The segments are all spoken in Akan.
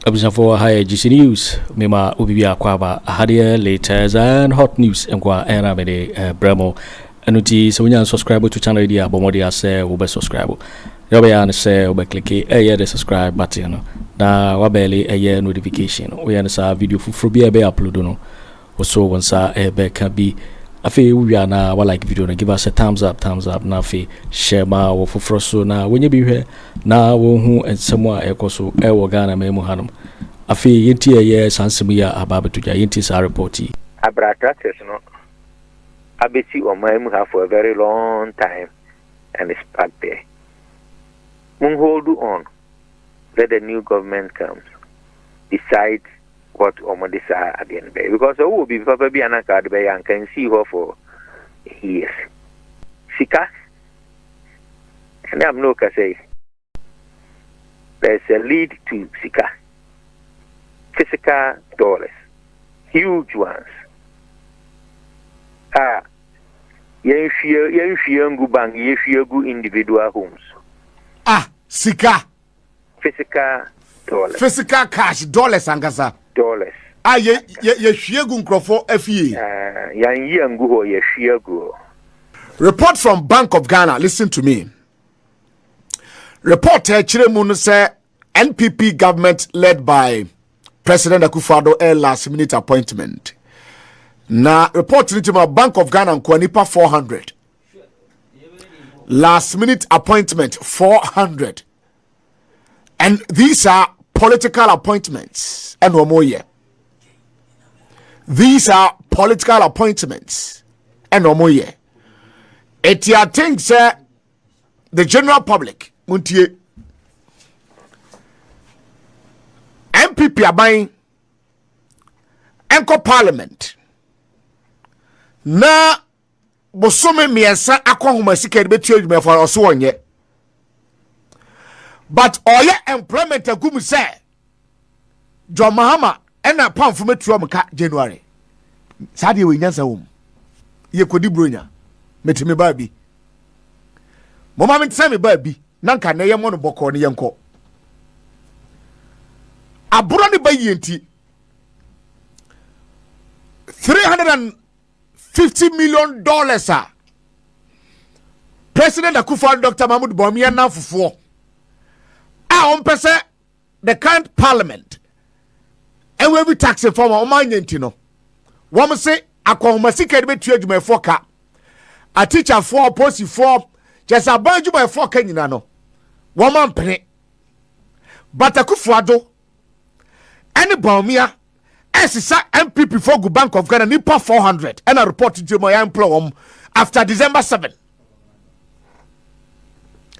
for higher GC News, Mima Ubibia Kwaba, Hadia, latest and hot news, and Kwa Aramede, Bremo, and Uti, so when you subscribe to channel, idea, Bomodia say, Uber subscribe. Yobayana say, Uber click the subscribe button, na Wabeli, a year notification. We understand video for Frubia Bay upload, or so once a bear can be. Afi we are now like video give us a thumbs up na afi share ma wo foforo so na when you be here na wo hu ensemo a ekoso e wo Ghana memu hanum afi yenti ye sansem ya ababetuja yenti sa report yi abratrates no abeti o memu have for a very long time and it's back there. Mun hold on, let the new government comes decide what Omodis are at the end of the day. Because who will be probably an academy and can see her for years. Sika, and I'm no say there's a lead to Sika. Physical dollars, huge ones. Yengu bank, yengu individual homes. Sika. Physical dollars. Physical cash, dollars, angasa. Dollars. Ye shiagun crofo FE. Report from Bank of Ghana. Listen to me. Report Chiremunu say NPP government led by President Akufo Addo last minute appointment. Na report to Bank of Ghana Kwanipa 400. Last minute appointment 400. And these are political appointments and no more year. These are political appointments and no more year. Etia thinks the general public muntie NPP aban enko parliament na bosome miensa akohoma sika de betu adwuma for oso wonye. But oye employment agum say John Mahama ena pamfo metuo mka January. Sade we nyansa wom. Ye kodi bronya. Metime ba bi. Mama metime ba bi. Nanka na ye mo no boko ne yenko. Aburo ne ba yenti. $350 million President Akufo Addo Dr. Mahamadu Bawumia na fufo. On pese the current parliament and we be taxing for my oman yentino. One say akwahoma sika de betu adwuma for ka. A teacher for post for just a banju by for ka nyina no. Woman pene. But Akufo Addo any Bawumia SSA NPP for go Bank of Ghana nipa 400 and a report to my employer after December 7.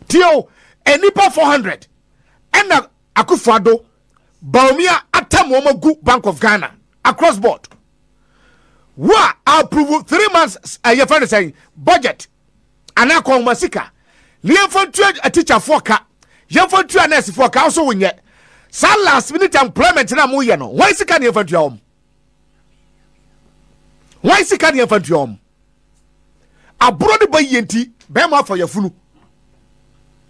Tio nipa 400 and Akufo Addo Bawumia Atta gu Bank of Ghana across board. Wa approve 3 months a year for saying budget. Anako masika. Liam for a teacher for ka. Yam for 2 nurse for ka also win yet. Sa last minute employment na mu ye no. Why sika ne for yom? Why sika ne for yom? Abro de bayenti be ma for yafunu.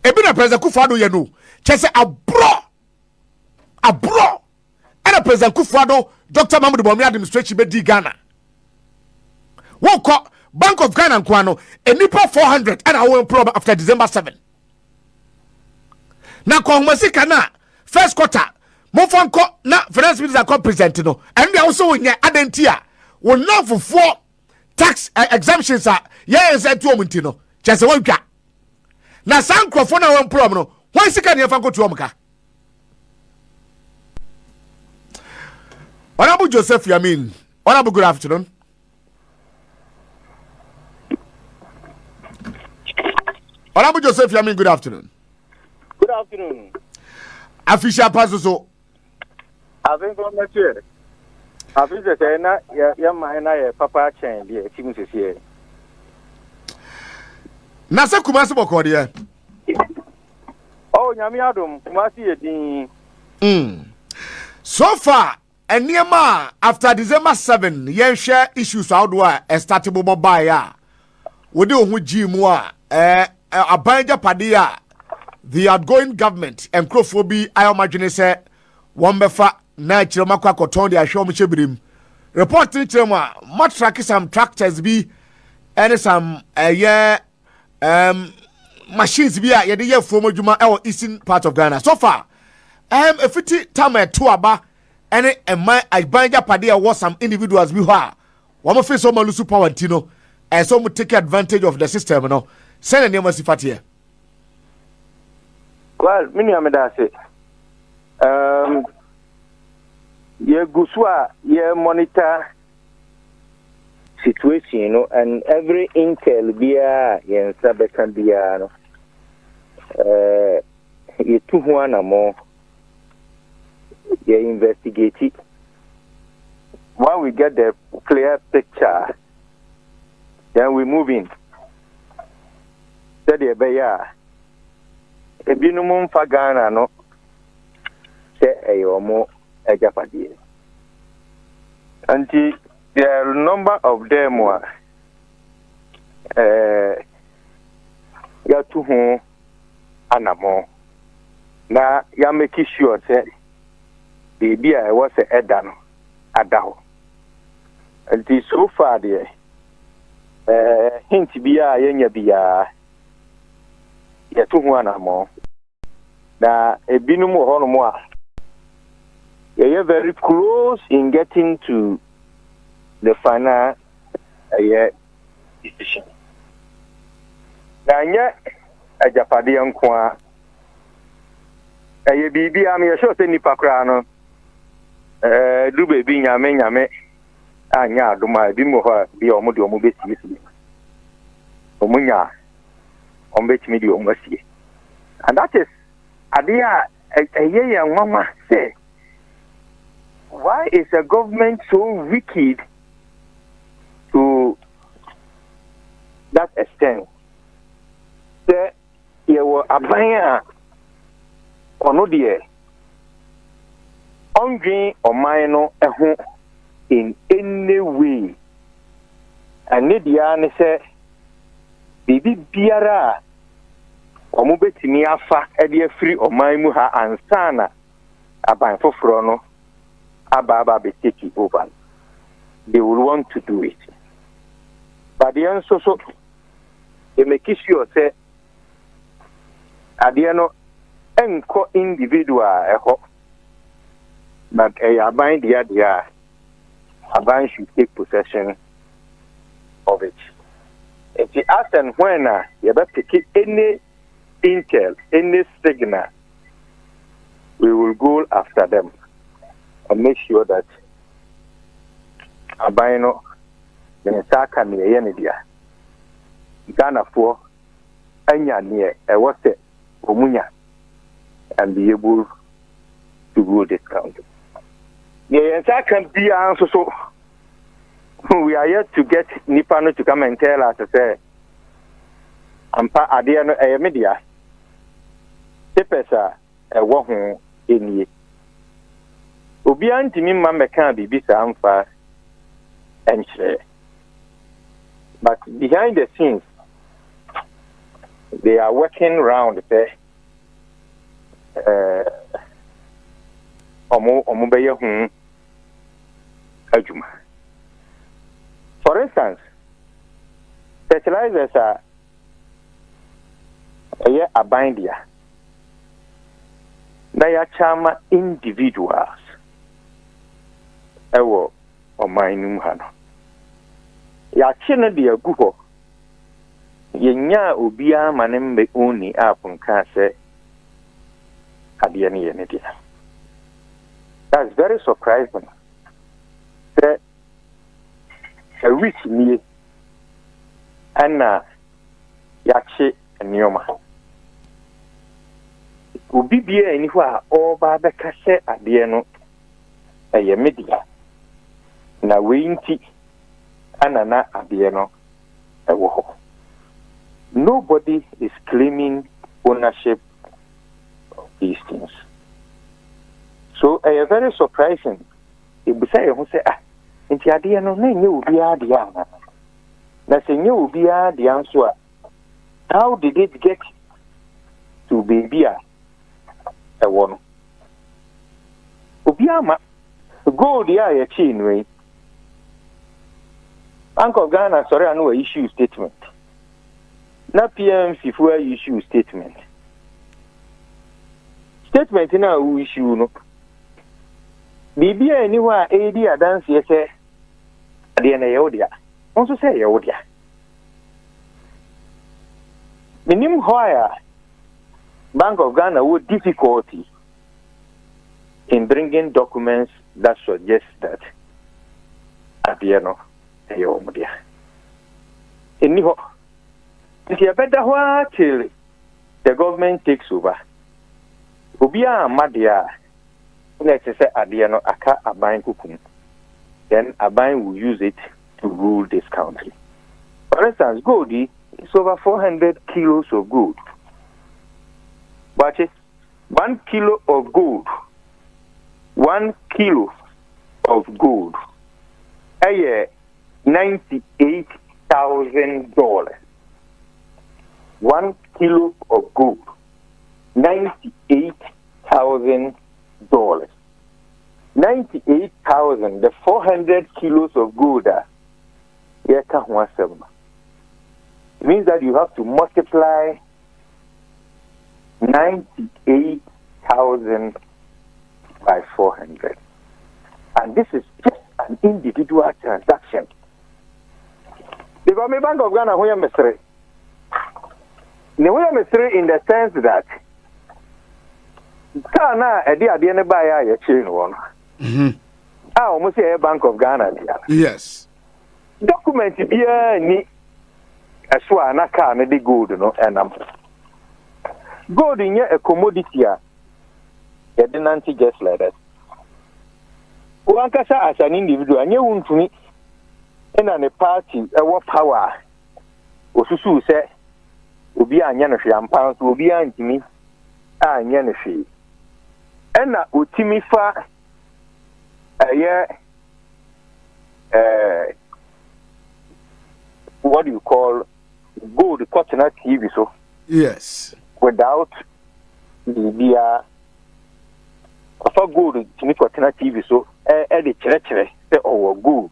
Ebi na President Akufo Addo ye no. Chese abro and a President Akufo Addo Dr. Mahamadu Bawumia administration be di Ghana. Won call Bank of Ghana nkwano enipa 400 and our problem after December 7. Na ko homasika na first quarter mo fon ko na finance minister ko present no and they also won adentia won na for tax exemptions are yes and to omunti no chese won twa na sankrofo na won problem no why sika ne fa ko to omka. Honorable Joseph Yamin, honorable good afternoon. Honorable Joseph Yamin, good afternoon. Good afternoon. Official Paso. Afenyo Markins. Afenyo say ya mahena papa chain dey team se here. Na se Kumasi boko dey. Oh, nyame adom Kumasi edin. So far, eniema after December 7, yen share issues outdoor started mobile ya. Wodi ohun jimu abanja padia the outgoing government and Krofobi ayomadwene say Wombefa na chiroma kwa koton de ahwe omchebirim report ni chiroma matrack some tractors bi and some machines bi a ye de ye fuom adwuma e eastern part of Ghana so far efiti time to aba ene ema Agbanja pade e was some individuals bi ho a wo face so malusu power ntino and so take advantage of the system no send them sifate well mini ameda say ye guswa ye monitor situation, you know, and every intel bia yen sabekan bia no ye tu one more ye investigate it. When we get the clear picture, then we move in. Said be ya ebinum fa Ghana no se eyomo ejapadi. Until there are a number of them ya to whom anamo na ya make sure say baby I was a edan adaho until so far there hint bia yenya bia ya to whom anamo na ebinum ho no mo a you're very close in getting to the final decision. Nanya Ajapadi Ankwa Bibi am your short any pacrano do baby nyame anya duma bimo be omodo omobesi omunya ombetimi di omasi. And that is adia a mama say why is the government so wicked to that extent? There were a buyer or no dear hungry or minor in any way. And Nidiane said, Bibi Biara or Mubetiniafa, Edia free or Maimuha and Sana, a bank for Frono. Ababa be taking over. They will want to do it. But the answer so they make sure say adiano enko individual but a bind the idea a bind should take possession of it. If you ask and when you better take any intel, any signal, we will go after them. And make sure that Abino the Saka near Yenidia Ghana for Anya near a what's it Omunya and be able to go this country. The Saka be answer so we are yet to get Nipano to come and tell us to say Ampa Adiano a media Tepesa a walking in ye. Obian to me, Mamma can't be amfa and share. But behind the scenes, they are working around the for instance, fertilizers are a bindia. They are charma individuals. Ewo o mainum hano ya chene de aguho yenya obia manembe oni apunka se ade ne yene dia. That's very surprising. Say a rich me ana yache enioma obi bia eni ho a oba beka se ade no eye media na weinti anana abieno ewo. Nobody is claiming ownership of these things. So very surprising. If we say inti abieno na nye obi adia na se nye obi adia nso a how did it get to baby a ewo no? Obiama gold ya ye chain way. Bank of Ghana sorry I know issue statement. Na PMC for issue statement. Statement na we issue no. Bibi anywhere AD adanse ye say ade na ye odia. Also say ye odia. Minim hoya Bank of Ghana with difficulty in bringing documents that suggest that Adiano Ayomudia. Anyhow, if you better what till the government takes over, Ubia Madia, let's say Adiano Aka Abain Kukum, then Abain will use it to rule this country. For instance, Goldie is over 400 kilos of gold. But 1 kilo of gold. 1 kilo of gold. $98,000. 1 kilo of gold. $98,000. 98,000. The 400 kilos of gold. Means that you have to multiply 98,000 by 400. And this is just an individual transaction. Because my Bank of Ghana, we are mystery. We are mystery in the sense that Ghana, a dear buy a chain one. I almost say a Bank of Ghana. Yes. Document here, ni aswa na car na the gold no enam. Gold in a commodity a didn't just like that. Uankasa as an individual, and you won't me in a party a power. Osusu say, Ubi and Yanafi pounds will be anti me and Yanafi. And na Utimifa a year, what do you call gold cotton TV so? Yes. Without the for gold to me cotton TV so the chere or gold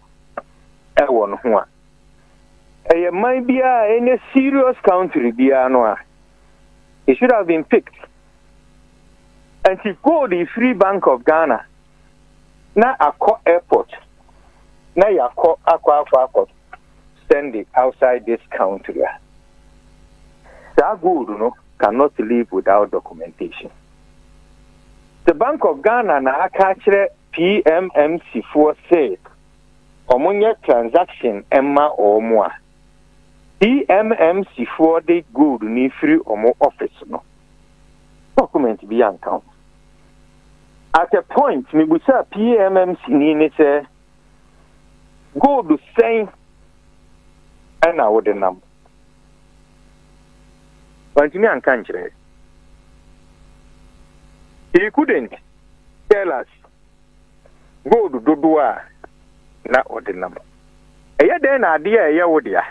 one one. It might be in a serious country no. It should have been picked. And to go the Free Bank of Ghana na Akko airport na Yakko Akwa send it outside this country. That gold cannot live without documentation. The Bank of Ghana na akachere PMMC4 said omunye transaction emma or more. PMMC4 de gold ni free omo office no. Document be account. At a point, me would say PMMC ni say gold saying and I would number. But me and country. He couldn't tell us go to Dodua na or the number. A year then idea ya wodia.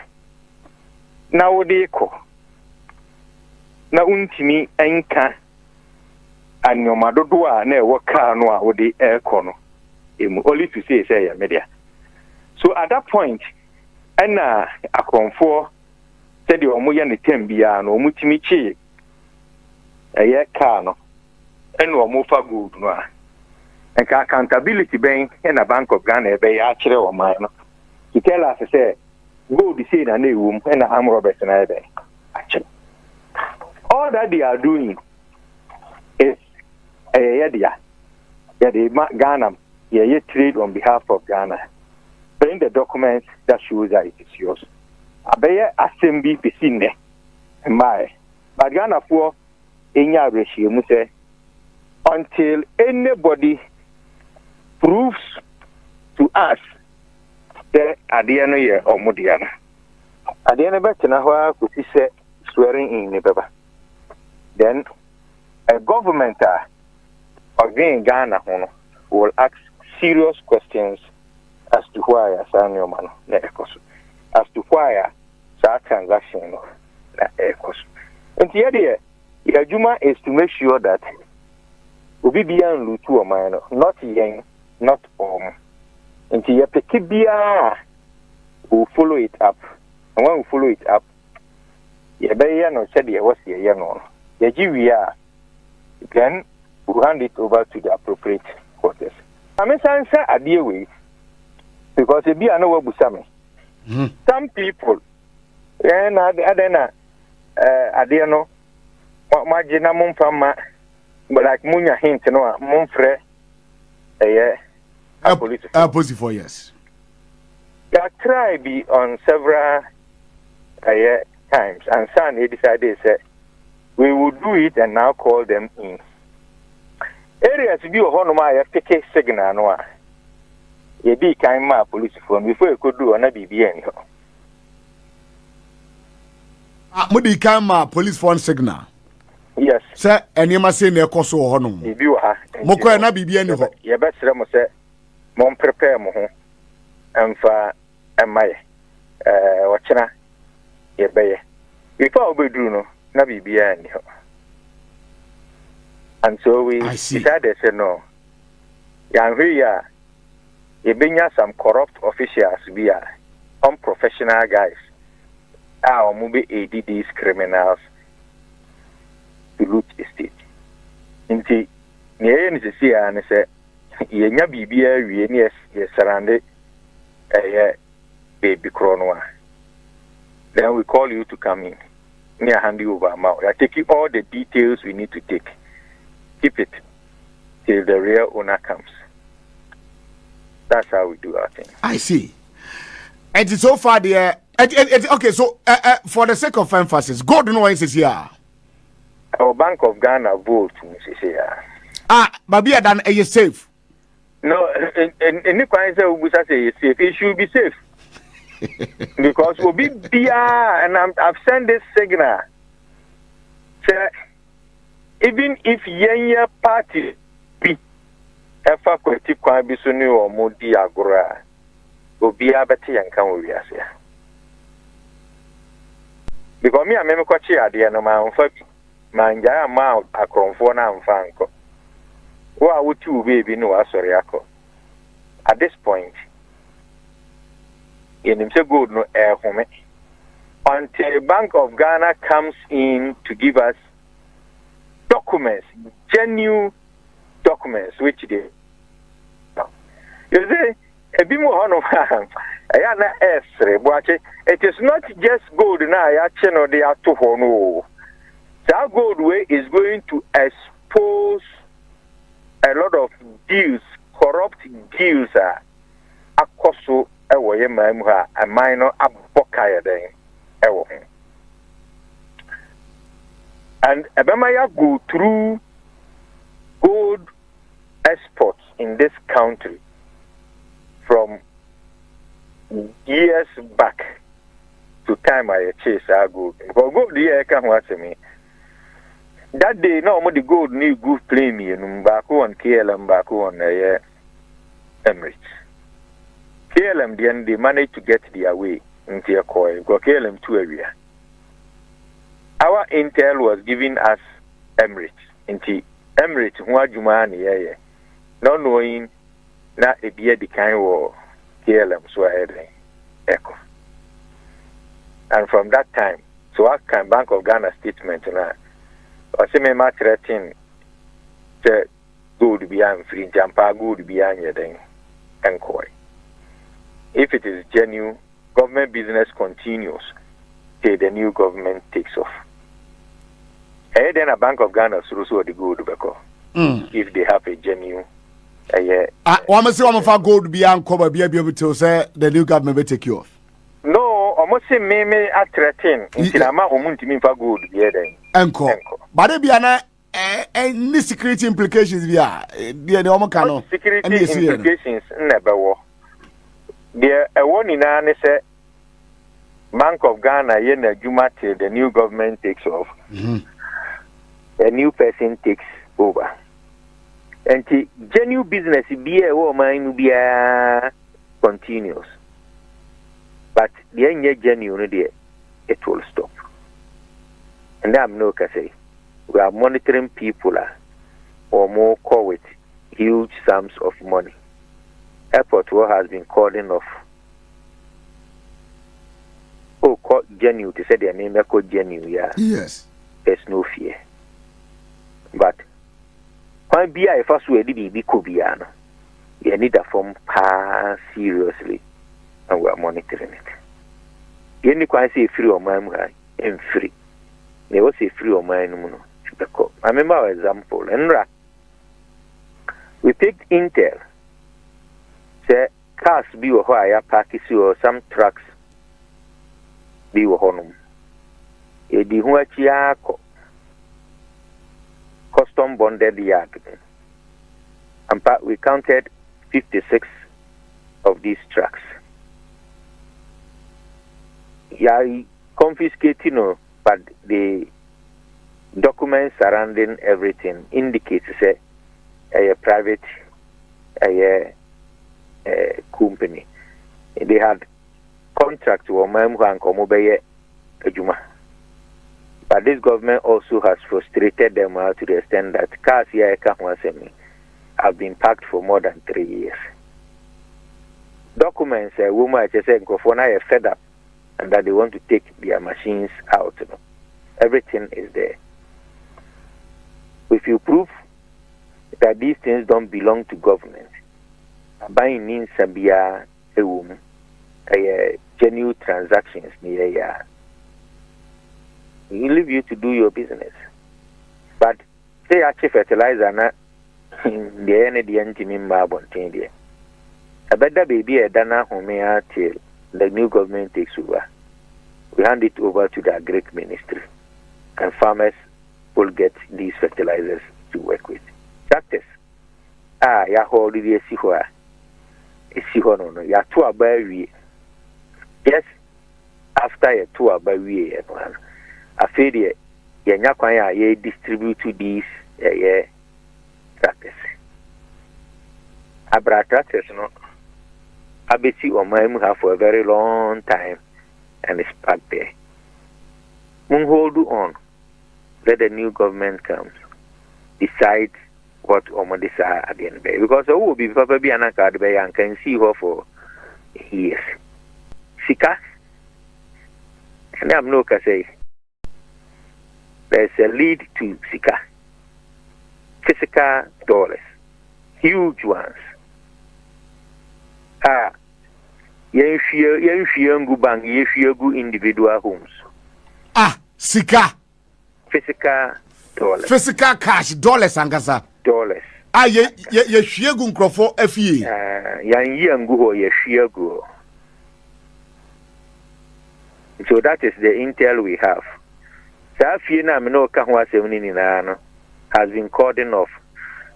Na wodeko. Na untimi enka anyoma Dodua na waka no a wodi ekono. Only to say ya media. So at that point, and akonfo said the omoya ne tembia no mutimi chi eye car no and omofa good no and accountability bank and a Bank of Ghana be akere o man no to tell us say gold say na wom and am Robert na be actually all that they are doing is Ghana trade on behalf of Ghana. Bring the documents that shows that it is yours. Abeye assembly pisine my but Ghana for enya ratio mu say until anybody proves to us that adiano ye omudiana adiano betina ho akusi say swearing in ne baba then a government again Ghana will ask serious questions as to why Afenyo man na ekoso as to why that transaction na ekoso. And the idea, your juma is to make sure that obi bia nlutu o man no not yen not nti ye peke bia we follow it up and when we follow it up ye be ye no said ye was ye no ye giwia then we hand it over to the appropriate quarters. I mean say adie we because e bia no wabusa me. Some people and adena adie no magina mum fama but like munya hint no mum frɛ police for yes. That try be on several times and son he decided say we will do it and now call them in. Areas be ho ma ya pick signal no a ye di kan ma police phone before you could do na bibia ni ho. Mudi kan ma police phone signal. Yes. Sir, enema say na ekoso ho no. Bibi wo ha. Mokọ na bibia ni ho. Ye be sere mo say mo prepare mo ho. Emfa emaye. Ochena ye beye. Before we do no na bibia ni ho. And so we decided say no. Yanhwe ya ye benya some corrupt officials be unprofessional guys. Omo be aid these criminals to loot estate. Inti ne ni se sia ne se ye nya bibia wie ne ye sarande baby krono. Then we call you to come in. Me hand you over now. I take you all the details we need to take. Keep it till the real owner comes. That's how we do our thing. I see. And so far the okay, so for the sake of emphasis, God no one says here. Our Bank of Ghana vote says here. But be than are safe? No, any kind of we say safe. It should be safe. Because we'll be and I've sent this signal. Say, even if yenya party be efa kweti kwa bisuni o modi agora obi abete yankan wo wiase because me ameme kwachi ade no ma mfa manja ma akronfo na mfa nko wo a woti ubebi no asori akọ at this point yenim se gold no home until Bank of Ghana comes in to give us documents, genuine documents, which they you see, a bit more it is not just gold now, or the Ato Forson. That gold way is going to expose a lot of deals, corrupt deals, akoso ewoye maimha, a minor abokaya then. And Aremeyaw go through gold exports in this country from years back to time I chase our gold. Because gold here can watch me. That day, no more the gold new good play me and back on KLM back on Emirates. KLM then they managed to get their way into a coin. Because KLM 2 area. Our intel was giving us Emirates. Into Emirates, who are Jumani, not knowing that a beer the kind of KLM so echo. And from that time, so I can Bank of Ghana statement now. I say me match threatening to gold beyond free jampa gold beyond your thing and koi. If it is genuine, government business continues till the new government takes off. And then a Bank of Ghana also the gold because if they have a genuine one say one of gold beyond cover be able to say the new government will take you off. No, almost say me at threatening until I'm omunti for gold be then. Enko. But there be any security implications via the Omo Kano. Security implications never were. There a one in an say Bank of Ghana yen Juma till the new government takes off. A new person takes over. And the genuine business be a woman be continuous. But the end genuine it will stop. And I'm no say we are monitoring people or more call huge sums of money. Airport war has been calling off. Oh, call genuine to say their name, I call genuine, yeah. Yes. There's no fear. But when BI first we did be Kubiano, you need a form pass seriously, and we are monitoring it. You need to say free or mine and free. They will say free or mine. I remember our example, and we picked Intel. Say cars be or higher package or some trucks be or honum. Ye di huachiako custom bonded yard. And we counted 56 of these trucks. Yeah, confiscating, but the documents surrounding everything indicates say a private company. They had contract with Mahama Bawumia Campaign. But this government also has frustrated them to the extent that cars here have been parked for more than 3 years. Documents, woman just said, are fed up and that they want to take their machines out. Everything is there. If you prove that these things don't belong to government, buying in Sabia, genuine transactions near we leave you to do your business. But say actually fertilizer na the energy and Mabon. I bet that baby a dana home till the new government takes over. We hand it over to the Agric Ministry, and farmers will get these fertilizers to work with. Practice. Ya hold the Sihua. No. Ya two abawi. Yes, after a two abawi, I feel ye nyakwanya ye distribute to these tractors. Abra tractors no. Abeti or Mahama for a very long time, and it's parked there. Mun hold on. Let the new government comes. Decide what Omodis are at the end of the day. Because who will be probably an academy and can see her for years. Sika, and I'm no say. There's a lead to Sika. Physical dollars. Huge ones. Yengu bank, yengu individual homes. Sika. Physical dollars. Physical cash, dollars, angasa. Dollars. Ye shiegu nkrofo FE. Yengu ho ye shiegu. So that is the intel we have. Safina Mino Kahwa 70 has been cordoned off.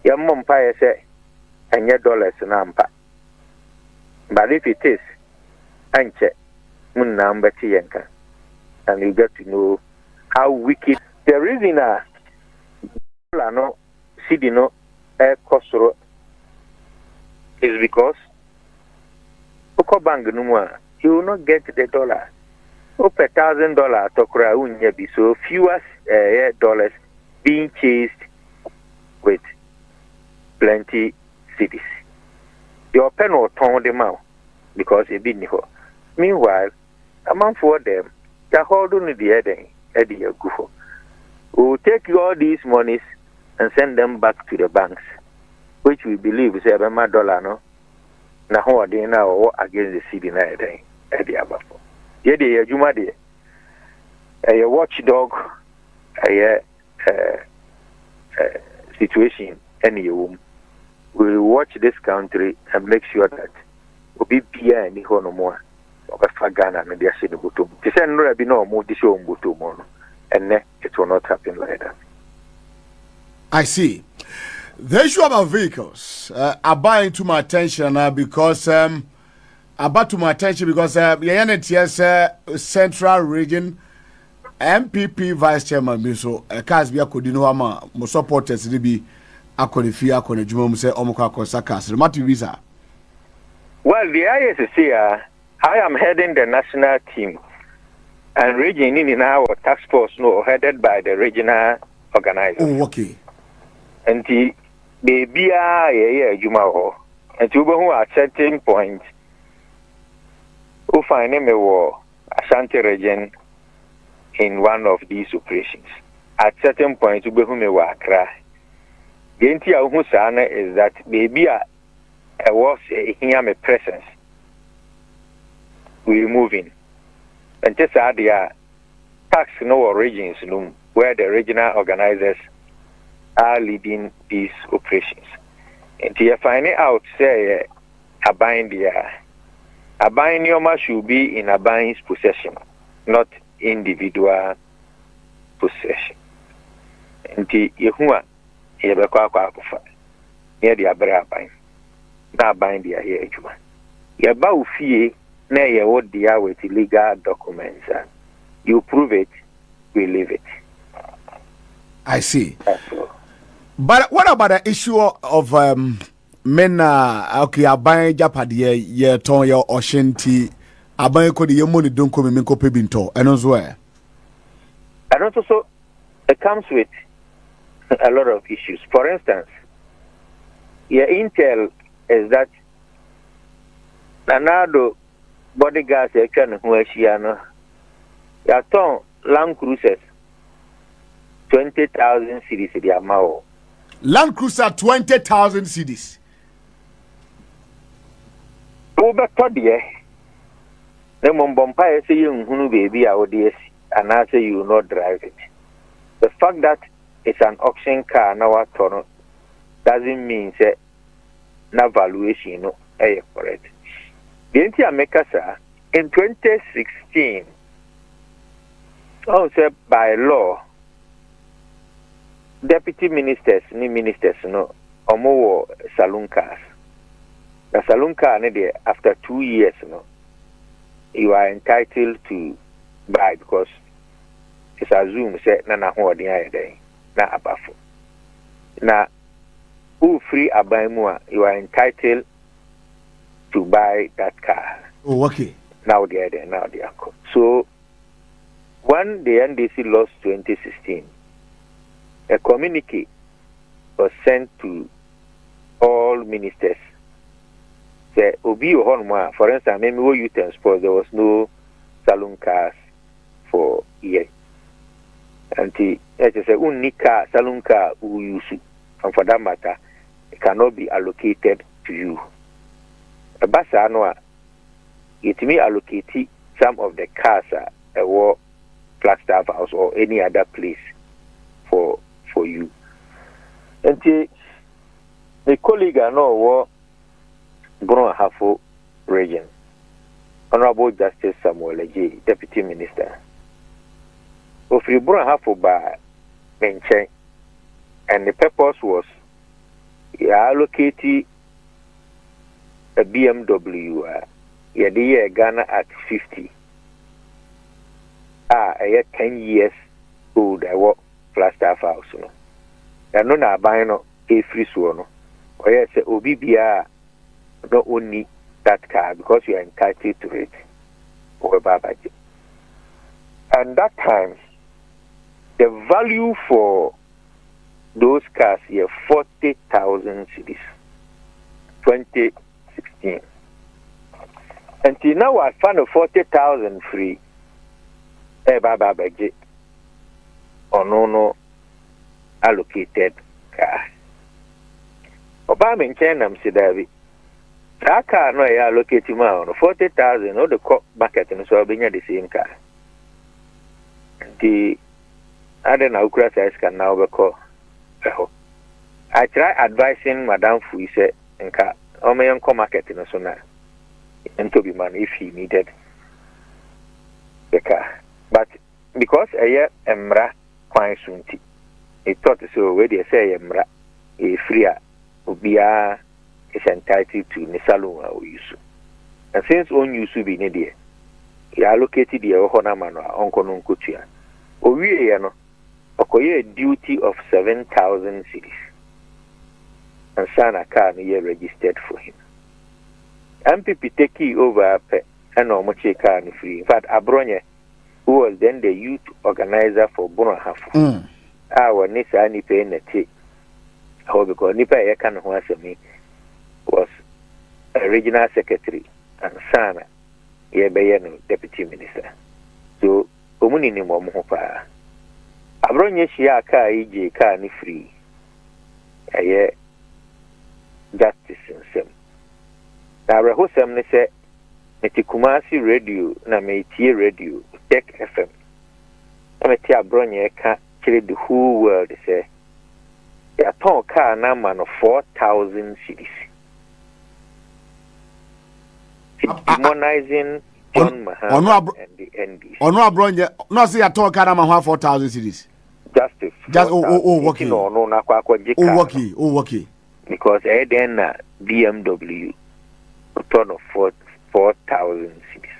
Your mom pie say, and your dollars nampa. But if it is, anche, mun number tienka, and you get to know how wicked the reason no sidino kosoro is because Okobang Numwa, you will not get the dollar. Over $1,000 tokra unya be so fewer dollars being chased with plenty cities. Your pen or turn them out because it didn't go. Meanwhile, among for them, they hold on the Eddie Gufo. We will take all these monies and send them back to the banks, which we believe is $7 no. Now how are they now against the city na Eddie Abafo? Yede Juma de a watchdog situation any room. We will watch this country and make sure that we be any no more of a Ghana and the Asini Butum. To send no be no more this show Butum, and it will not happen like that. I see. The issue about vehicles are buying to my attention because about to my attention because Central Region NPP Vice Chairman so cars be akodi ama mo supporters be akodi fi akodi djuma mu se omko akosa cars matu visa. Well, the ISC I am heading the national team and region in our task force no headed by the regional organizer. Oh, okay. And the baby yeah adwuma ho and you go at certain point who find him a Asante region in one of these operations. At certain point you go me Accra. The entire Husana is that baby a was here my presence. We're moving. And just the tax no regions where the regional organizers are leading these operations. And you find it out, say, a bind Yoma should be in a bind's possession, not individual possession. And Yehua, Yabaka, near the Abra bind. Now bind the here, Juma. Yabau fee, nay, what the with illegal documents. You prove it, we leave it. I see. But what about the issue of men okay aban japade ye ton ye oshenti aban ko de ye money don ko me ko pebinto eno zo e and also it comes with a lot of issues. For instance, your intel is that nanado bodyguards e twa ne ho ahia no ya ton Land Cruisers 20,000 cedis the amount. Land Cruiser 20,000 cedis. Over Todie, the Mombompa say you hunu baby out there, and I say you will not drive it. The fact that it's an auction car now doesn't mean say na valuation no correct. The entire Mekasa in 2016, also by law, deputy ministers, new ministers, no, omo saloon cars. The saloon car, after 2 years, no, you are entitled to buy because it's assumed say na ho odi ayede na abafo. Na who free abaimua, you are entitled to buy that car. Oh, okay. Now they are there, now they are caught. So when the NDC lost 2016, a communique was sent to all ministers. The Obi Ohonma, for instance, maybe we youth and sports, there was no saloon cars for years. And it is a unika saloon car who use it. And for that matter, it cannot be allocated to you. A basa anwa, it may allocate some of the cars a war Flagstaff House or any other place for you. And the colleague I know war Hafo region, Honorable Justice Samuel J, Deputy Minister. Ofri Hafo by Menchen, and the purpose was allocate a BMW, Ghana at 50. I had 10 years old. I work Flagstaff House. No, and no, I buy no a free swan. Or yes, OBBR not only that car because you are entitled to it. Or budget. And that time, the value for those cars here 40,000 cedis. 2016. Until now, I found a 40,000 free. Baba budget or no allocated car. Obama in China, David. That car no allocated amount 40,000 or the court market and so being the same car. The other now crisis can now be called. I try advising Madame Fuise and car or my uncle market in a sona and to be man if he needed the car. But because a year emra quite soon, it thought so where they say emra a freer ubia is entitled to Nisalun or Yusu. And since on Yusu be near, he allocated the Ohonamano, Uncle Nunkutia. O we no, a duty of 7,000 cities. And Sana car near registered for him. NPP take over and no much car free. In fact, Abronye, who was then the youth organizer for Hafo. Our Nisa Nipe Nete. How because Nipa Yakan who asked me was a regional secretary and Sana Yebayano deputy minister. So Omuni ni Momopa. Abronye Shia ka EJ ka ni free. Aye justice in sem. Na Rahosam ne se meti Kumasi radio na meti radio Tech FM. Na meti abronye ka kire the whole world say ya ton car na man of 4,000 cities. Demonizing John Mahama and the NDC. Ono abronye no say ya ton car na man 4,000 cities. Justice. Okay. No na kwa jika. Okay. Because then BMW ton of 4,000 cities.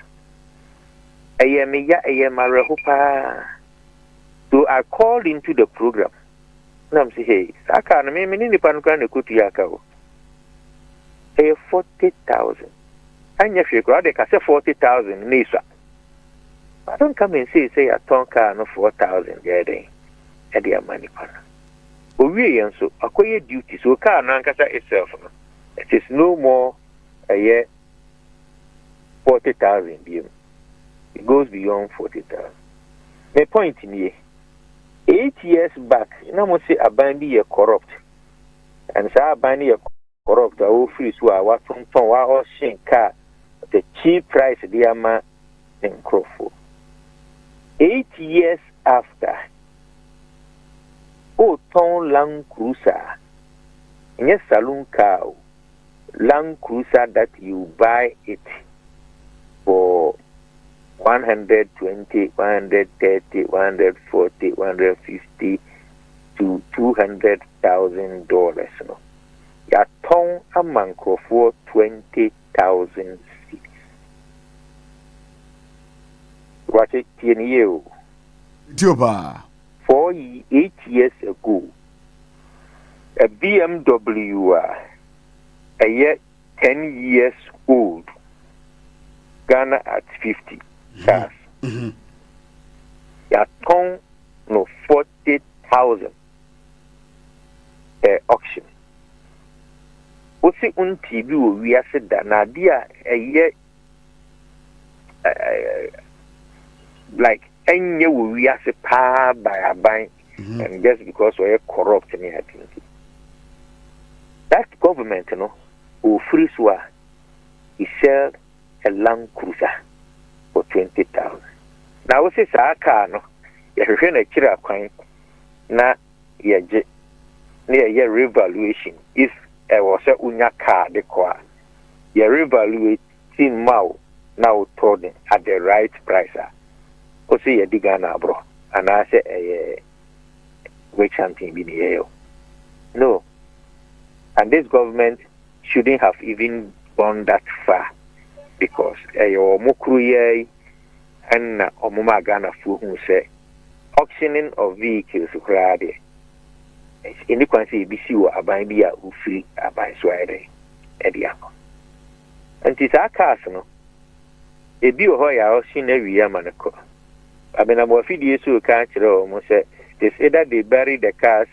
Ayemeyaw. So I called into the program. And I'm saying, hey, Saka, I mean, in the Panukan, the Kutuyaka, 40,000. And if you go, they can say 40,000, Nisa. I don't come and say, a tonka, no 4,000, there, at their money. We and so, acquire duty, so car, Nankasa itself. It is no more a year 40,000. It goes beyond 40,000. My point in here. 8 years back, you must say a bandy corrupt. And so a bandy corrupt, I will free so I was from our car, the cheap price, the ama in Crawford. 8 years after, ton Land Cruiser, in a saloon car, Land Cruiser that you buy it for 120, 130, 140, 150 to $200,000. No, ya ton a manco for 20,000 cities. Watch it, 10 years. 8 years ago, a BMW, a year 10 years old, Ghana at 50. Cars. Ya ton no 40,000 auction. Osi TV we are said that na dia a year like any we are pa by a bank and just because we are corrupt and everything. That government, who free swa, he sell a Land Cruiser for 20,000. Now we say car no, you have a chira coin na ye revaluation. If I was a unya car the car, you revaluate now told at the right price. O say ye digana bro, and I say which something be here. No, and this government shouldn't have even gone that far. Because your mukruye and omuma Ghana who say auctioning of vehicles crowded. In the country, BC or Abambia who free Abai Swede Ediako. And it's our castle. A bio hoya auction every year manako. I mean, I'm a few years to catch it almost say they say that they bury the cars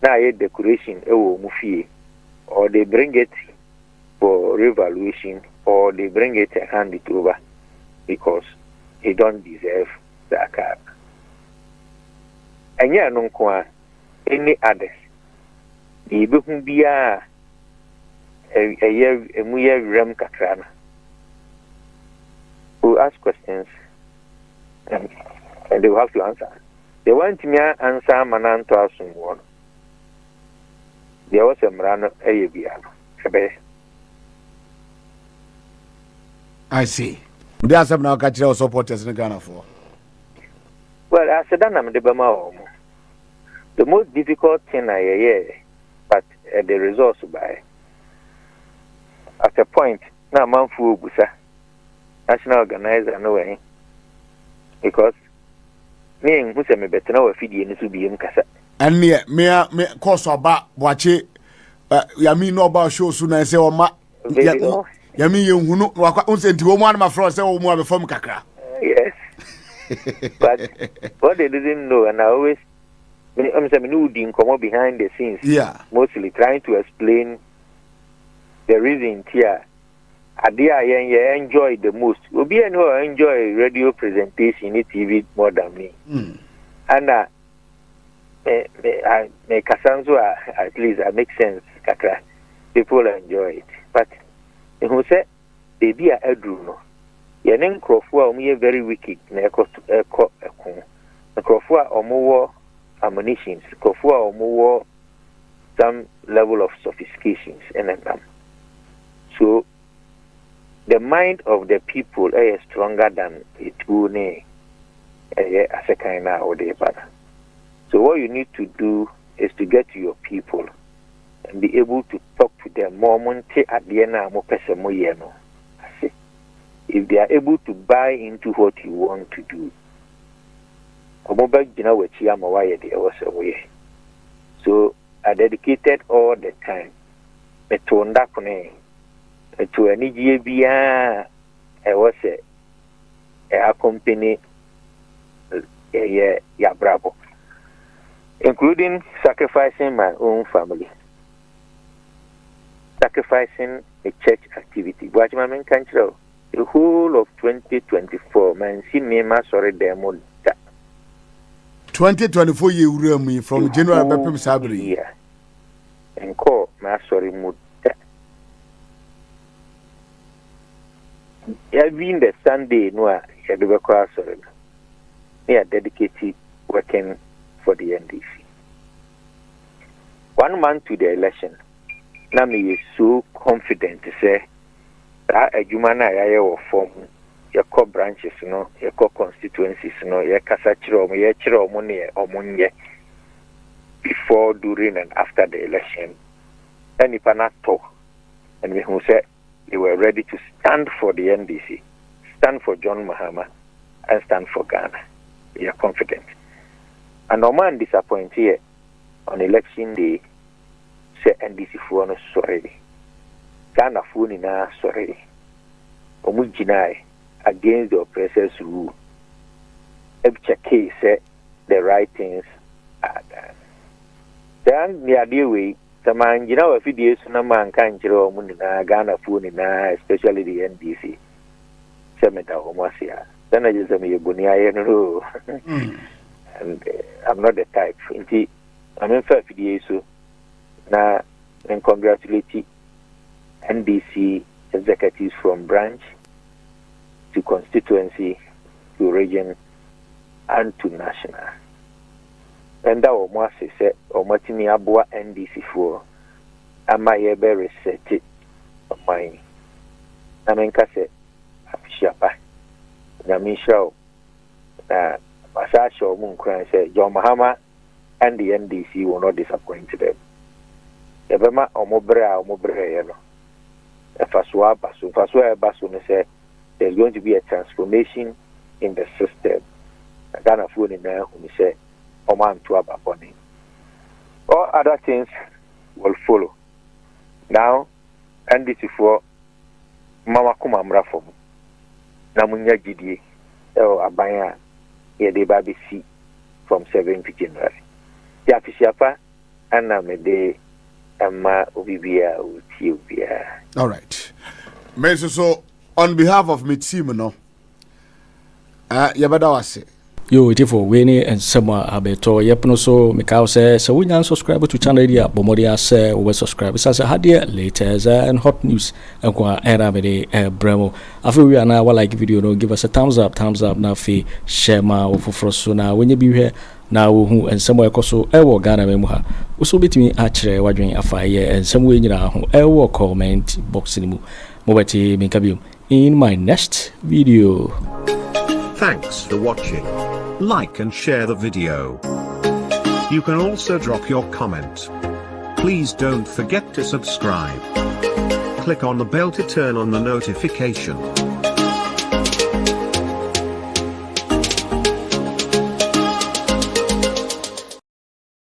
now decoration mufi or they bring it for revaluation. Or they bring it and hand it over because he don't deserve the car. And yeah, no any others. The book be a year ram katrana who ask questions and they will have to answer. They want me to answer Manan to ask one. There was a Marano Ayabiano. I see. There are some now catch our supporters in Ghana for. Well, I said, I'm the Bama. The most difficult thing I hear, but the results by. At a point, now Manfu Busa, national organizer, no way. Because me who say me better now, feed you to be in Casa. And me course about Boakye, Yami no about show soon I say, oh, ma. Yami you know what one of my friends say more before kakra. Yes. But what they didn't know, and I always I'm saying come behind the scenes. Yeah. Mostly trying to explain the reason here. Idea I enjoy the most. Obi and who enjoy radio presentation in TV more than me. And I make Kasanzo at least I make sense. Kakra. People enjoy it. But who said baby I do no. Yenen Crawford me very wicked na eko Crawford or more ammunitions, Crawford or more some level of sophistications and them. So the mind of the people is stronger than it will as a kind of order. So what you need to do is to get to your people and be able to talk to them more at the end. If they are able to buy into what you want to do. So I dedicated all the time to any GBA. I was a company, bravo, including sacrificing my own family, sacrificing a church activity. Watch my main country. The whole of 2024, man, see me, my sorry, demo. 2024 year from General Bapim Sabri. Yeah. And call my sorry mood. Even the Sunday, no, I had to cross sorry. They are dedicated working for the NDC. 1 month to the election, Nami is so confident to say that a human area form your core branches, your core constituencies, your casachiro, your chiro money or money before, during, and after the election. And if not talk, and we who said they were ready to stand for the NDC, stand for John Mahama, and stand for Ghana. We are confident. And no man disappointed here on election day, say NDC for no sorry. Ghana phone in our sorry. Omujinai against the oppressors rule. Every case said the right things are done. Then the idea way, the man, a few days no man can't show Munina, Ghana phone in especially the NDC. Semeta Homosia. Then I just say, Bunia, and I'm not the type. Indeed, I'm in 5 days so now and congratulate NDC executives from branch to constituency to region and to national. And that was said, or Martini Abua NDC for am I ever reset it of mine? I mean, Cassette, Shapa, Namisha, Masasha, Munkran said, John Mahama and the NDC will not disappoint them. Ebema Omobre, Faswa Basun said there's going to be a transformation in the system. Ghana phone in there who said Oman to Abaponi. All other things will follow. Now, and this is for Mama Kumamra from Namunya Gidi Abaya Yede Babi C from 7th January. Yafishapa and Namede. All right. So, on behalf of my team, Yabadawase. Yo, it for Winnie and Summer Abeto. Yepno so Mikao says, so we now subscribe to channel idea, Bomodia say, we subscribe. As a hadia later and hot news and qua Aremeyaw Bremo. After we are now like video, no, give us a thumbs up, now fee, share my offer now when you be here. Now who and somewhere koso ewo Ghana memuha uso betimi atchere wadwen afaye and somewhere nyina ho ewo comment box ni mu mobati minkabium in my next video. Thanks for watching. Like and share the video. You can also drop your comment. Please don't forget to subscribe. Click on the bell to turn on the notification.